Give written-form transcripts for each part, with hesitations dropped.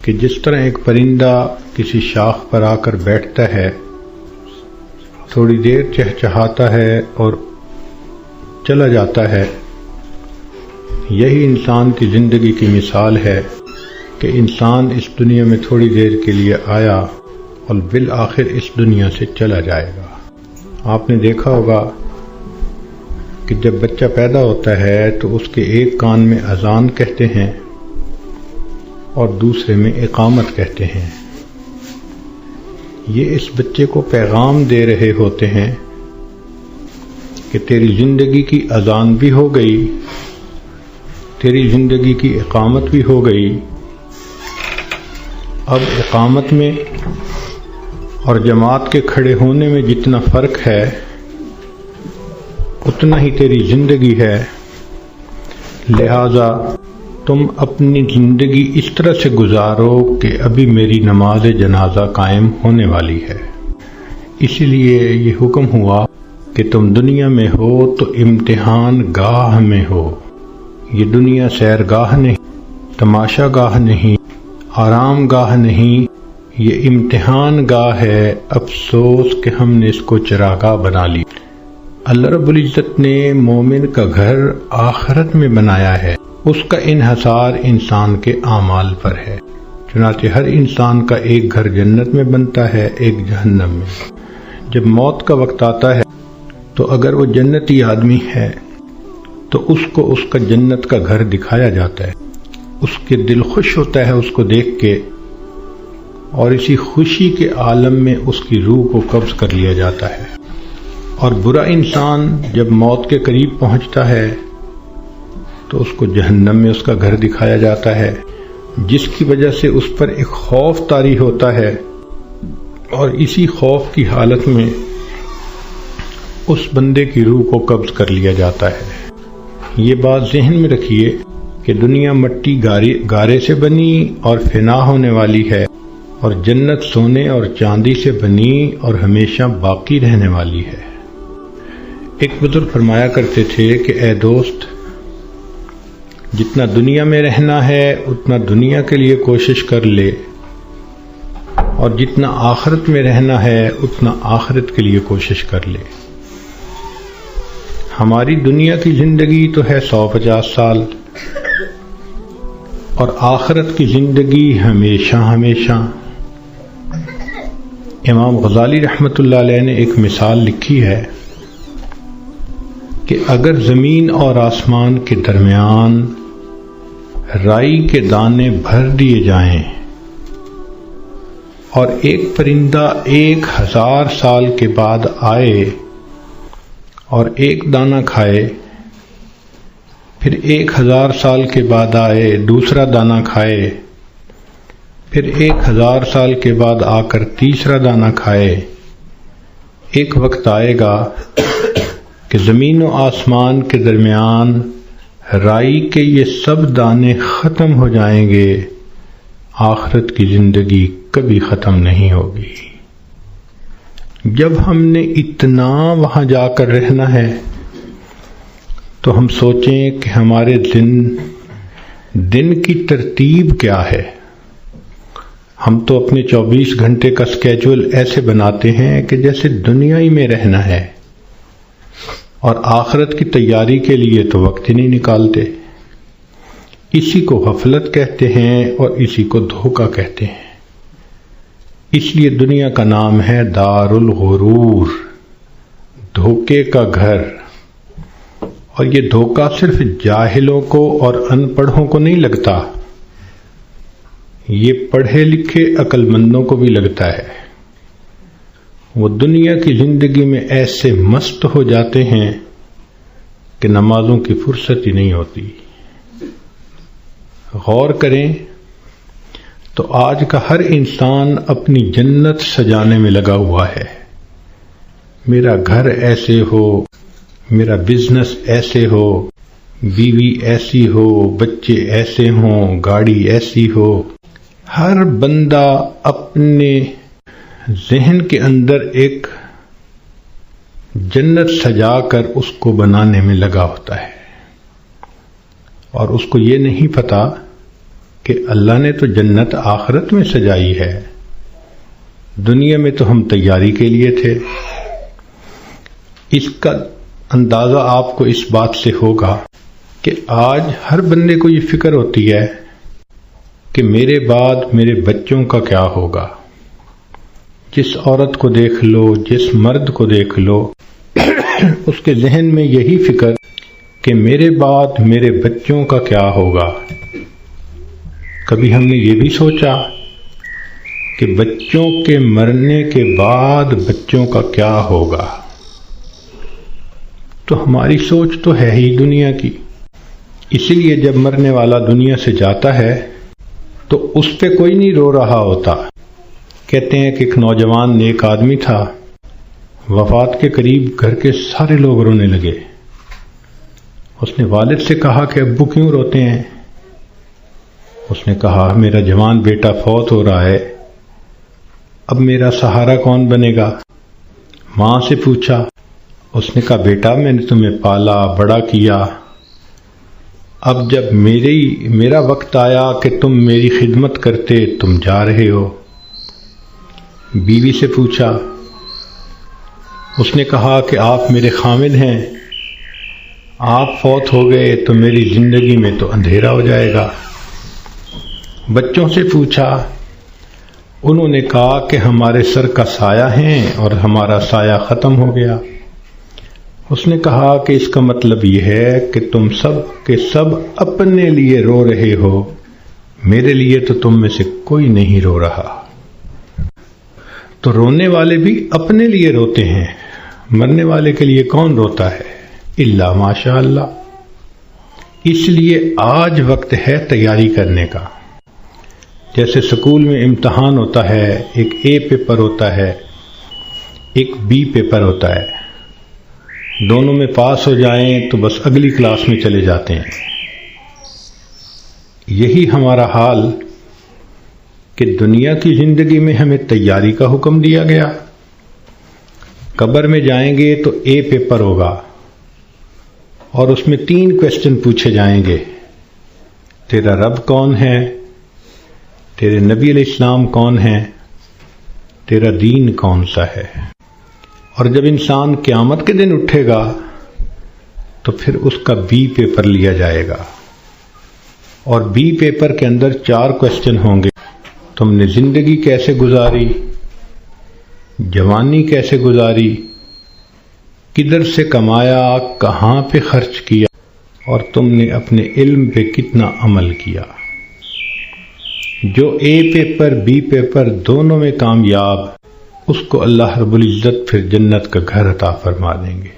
کہ جس طرح ایک پرندہ کسی شاخ پر آ کر بیٹھتا ہے، تھوڑی دیر چہچہاتا ہے اور چلا جاتا ہے، یہی انسان کی زندگی کی مثال ہے کہ انسان اس دنیا میں تھوڑی دیر کے لیے آیا اور بالآخر اس دنیا سے چلا جائے گا۔ آپ نے دیکھا ہوگا کہ جب بچہ پیدا ہوتا ہے تو اس کے ایک کان میں اذان کہتے ہیں اور دوسرے میں اقامت کہتے ہیں۔ یہ اس بچے کو پیغام دے رہے ہوتے ہیں کہ تیری زندگی کی اذان بھی ہو گئی، تیری زندگی کی اقامت بھی ہو گئی، اب اقامت میں اور جماعت کے کھڑے ہونے میں جتنا فرق ہے اتنا ہی تیری زندگی ہے، لہذا تم اپنی زندگی اس طرح سے گزارو کہ ابھی میری نماز جنازہ قائم ہونے والی ہے۔ اسی لیے یہ حکم ہوا کہ تم دنیا میں ہو تو امتحان گاہ میں ہو۔ یہ دنیا سیر گاہ نہیں، تماشا گاہ نہیں، آرام گاہ نہیں، یہ امتحان گاہ ہے۔ افسوس کہ ہم نے اس کو چراگاہ بنا لی۔ اللہ رب العزت نے مومن کا گھر آخرت میں بنایا ہے، اس کا انحصار انسان کے اعمال پر ہے۔ چنانچہ ہر انسان کا ایک گھر جنت میں بنتا ہے، ایک جہنم میں۔ جب موت کا وقت آتا ہے تو اگر وہ جنتی آدمی ہے تو اس کو اس کا جنت کا گھر دکھایا جاتا ہے، اس کے دل خوش ہوتا ہے اس کو دیکھ کے، اور اسی خوشی کے عالم میں اس کی روح کو قبض کر لیا جاتا ہے۔ اور برا انسان جب موت کے قریب پہنچتا ہے تو اس کو جہنم میں اس کا گھر دکھایا جاتا ہے، جس کی وجہ سے اس پر ایک خوف طاری ہوتا ہے، اور اسی خوف کی حالت میں اس بندے کی روح کو قبض کر لیا جاتا ہے۔ یہ بات ذہن میں رکھیے کہ دنیا مٹی گارے سے بنی اور فنا ہونے والی ہے، اور جنت سونے اور چاندی سے بنی اور ہمیشہ باقی رہنے والی ہے۔ ایک بزرگ فرمایا کرتے تھے کہ اے دوست، جتنا دنیا میں رہنا ہے اتنا دنیا کے لیے کوشش کر لے، اور جتنا آخرت میں رہنا ہے اتنا آخرت کے لیے کوشش کر لے۔ ہماری دنیا کی زندگی تو ہے 150 سال، اور آخرت کی زندگی ہمیشہ ہمیشہ۔ امام غزالی رحمۃ اللہ علیہ نے ایک مثال لکھی ہے کہ اگر زمین اور آسمان کے درمیان رائی کے دانے بھر دیے جائیں اور ایک پرندہ 1000 سال کے بعد آئے اور ایک دانہ کھائے، پھر 1000 سال کے بعد آئے دوسرا دانہ کھائے، پھر 1000 سال کے بعد آ کر تیسرا دانہ کھائے، ایک وقت آئے گا کہ زمین و آسمان کے درمیان رائی کے یہ سب دانے ختم ہو جائیں گے، آخرت کی زندگی کبھی ختم نہیں ہوگی۔ جب ہم نے اتنا وہاں جا کر رہنا ہے تو ہم سوچیں کہ ہمارے دن کی ترتیب کیا ہے۔ ہم تو اپنے 24 گھنٹے کا سکیجول ایسے بناتے ہیں کہ جیسے دنیا ہی میں رہنا ہے، اور آخرت کی تیاری کے لیے تو وقت ہی نہیں نکالتے۔ اسی کو غفلت کہتے ہیں اور اسی کو دھوکہ کہتے ہیں۔ اس لیے دنیا کا نام ہے دار الغرور، دھوکے کا گھر۔ اور یہ دھوکہ صرف جاہلوں کو اور ان پڑھوں کو نہیں لگتا، یہ پڑھے لکھے عقل مندوں کو بھی لگتا ہے۔ وہ دنیا کی زندگی میں ایسے مست ہو جاتے ہیں کہ نمازوں کی فرصت ہی نہیں ہوتی۔ غور کریں تو آج کا ہر انسان اپنی جنت سجانے میں لگا ہوا ہے۔ میرا گھر ایسے ہو، میرا بزنس ایسے ہو، بیوی ایسی ہو، بچے ایسے ہوں، گاڑی ایسی ہو۔ ہر بندہ اپنے ذہن کے اندر ایک جنت سجا کر اس کو بنانے میں لگا ہوتا ہے، اور اس کو یہ نہیں پتا کہ اللہ نے تو جنت آخرت میں سجائی ہے، دنیا میں تو ہم تیاری کے لیے تھے۔ اس کا اندازہ آپ کو اس بات سے ہوگا کہ آج ہر بندے کو یہ فکر ہوتی ہے کہ میرے بعد میرے بچوں کا کیا ہوگا۔ جس عورت کو دیکھ لو، جس مرد کو دیکھ لو، اس کے ذہن میں یہی فکر کہ میرے بعد میرے بچوں کا کیا ہوگا۔ کبھی ہم نے یہ بھی سوچا کہ بچوں کے مرنے کے بعد بچوں کا کیا ہوگا؟ تو ہماری سوچ تو ہے ہی دنیا کی۔ اسی لیے جب مرنے والا دنیا سے جاتا ہے تو اس پہ کوئی نہیں رو رہا ہوتا۔ کہتے ہیں کہ ایک نوجوان نیک آدمی تھا، وفات کے قریب گھر کے سارے لوگ رونے لگے۔ اس نے والد سے کہا کہ ابو کیوں روتے ہیں؟ اس نے کہا میرا جوان بیٹا فوت ہو رہا ہے، اب میرا سہارا کون بنے گا؟ ماں سے پوچھا، اس نے کہا بیٹا میں نے تمہیں پالا بڑا کیا، اب جب میرا وقت آیا کہ تم میری خدمت کرتے تم جا رہے ہو۔ بیوی سے پوچھا، اس نے کہا کہ آپ میرے خامد ہیں، آپ فوت ہو گئے تو میری زندگی میں تو اندھیرا ہو جائے گا۔ بچوں سے پوچھا، انہوں نے کہا کہ ہمارے سر کا سایہ ہیں اور ہمارا سایہ ختم ہو گیا۔ اس نے کہا کہ اس کا مطلب یہ ہے کہ تم سب کے سب اپنے لیے رو رہے ہو، میرے لیے تو تم میں سے کوئی نہیں رو رہا۔ تو رونے والے بھی اپنے لیے روتے ہیں، مرنے والے کے لیے کون روتا ہے؟ الا ماشاء اللہ۔ اس لیے آج وقت ہے تیاری کرنے کا۔ جیسے سکول میں امتحان ہوتا ہے، ایک اے پیپر ہوتا ہے، ایک بی پیپر ہوتا ہے، دونوں میں پاس ہو جائیں تو بس اگلی کلاس میں چلے جاتے ہیں۔ یہی ہمارا حال کہ دنیا کی زندگی میں ہمیں تیاری کا حکم دیا گیا، قبر میں جائیں گے تو اے پیپر ہوگا اور اس میں 3 کویسچن پوچھے جائیں گے، تیرا رب کون ہے، تیرے نبی علیہ السلام کون ہیں، تیرا دین کون سا ہے۔ اور جب انسان قیامت کے دن اٹھے گا تو پھر اس کا بی پیپر لیا جائے گا، اور بی پیپر کے اندر 4 کویسچن ہوں گے۔ تم نے زندگی کیسے گزاری، جوانی کیسے گزاری، کدھر سے کمایا، کہاں پہ خرچ کیا، اور تم نے اپنے علم پہ کتنا عمل کیا۔ جو اے پیپر بی پیپر دونوں میں کامیاب، اس کو اللہ رب العزت پھر جنت کا گھر عطا فرما دیں گے۔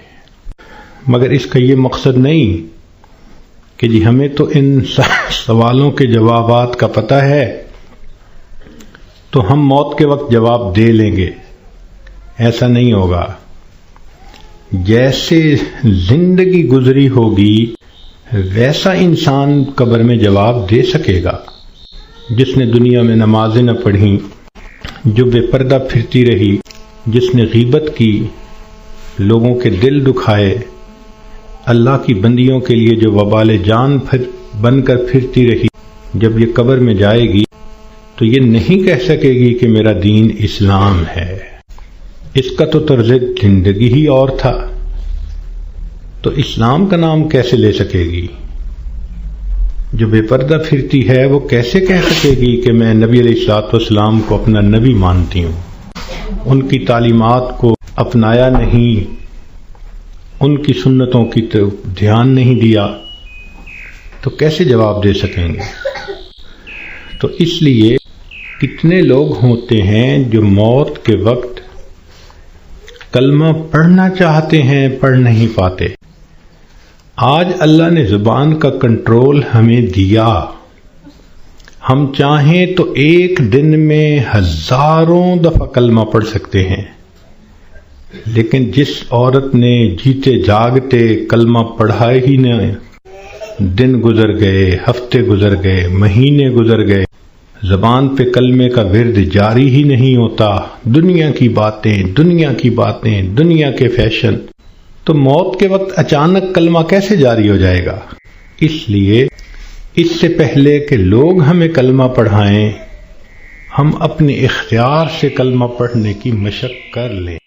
مگر اس کا یہ مقصد نہیں کہ جی ہمیں تو ان سوالوں کے جوابات کا پتہ ہے تو ہم موت کے وقت جواب دے لیں گے، ایسا نہیں ہوگا۔ جیسے زندگی گزری ہوگی ویسا انسان قبر میں جواب دے سکے گا۔ جس نے دنیا میں نمازیں نہ پڑھیں، جو بے پردہ پھرتی رہی، جس نے غیبت کی، لوگوں کے دل دکھائے، اللہ کی بندیوں کے لیے جو وبال جان بن کر پھرتی رہی، جب یہ قبر میں جائے گی تو یہ نہیں کہہ سکے گی کہ میرا دین اسلام ہے، اس کا تو طرز زندگی ہی اور تھا، تو اسلام کا نام کیسے لے سکے گی؟ جو بے پردہ پھرتی ہے وہ کیسے کہہ سکے گی کہ میں نبی علیہ الصلوۃ والسلام کو اپنا نبی مانتی ہوں، ان کی تعلیمات کو اپنایا نہیں، ان کی سنتوں کی طرف دھیان نہیں دیا، تو کیسے جواب دے سکیں گے؟ تو اس لیے کتنے لوگ ہوتے ہیں جو موت کے وقت کلمہ پڑھنا چاہتے ہیں، پڑھ نہیں پاتے۔ آج اللہ نے زبان کا کنٹرول ہمیں دیا، ہم چاہیں تو ایک دن میں ہزاروں دفعہ کلمہ پڑھ سکتے ہیں، لیکن جس عورت نے جیتے جاگتے کلمہ پڑھا ہی نہ، دن گزر گئے، ہفتے گزر گئے، مہینے گزر گئے، زبان پہ کلمے کا ورد جاری ہی نہیں ہوتا، دنیا کی باتیں، دنیا کی باتیں، دنیا کے فیشن، تو موت کے وقت اچانک کلمہ کیسے جاری ہو جائے گا؟ اس لیے اس سے پہلے کہ لوگ ہمیں کلمہ پڑھائیں، ہم اپنے اختیار سے کلمہ پڑھنے کی مشق کر لیں۔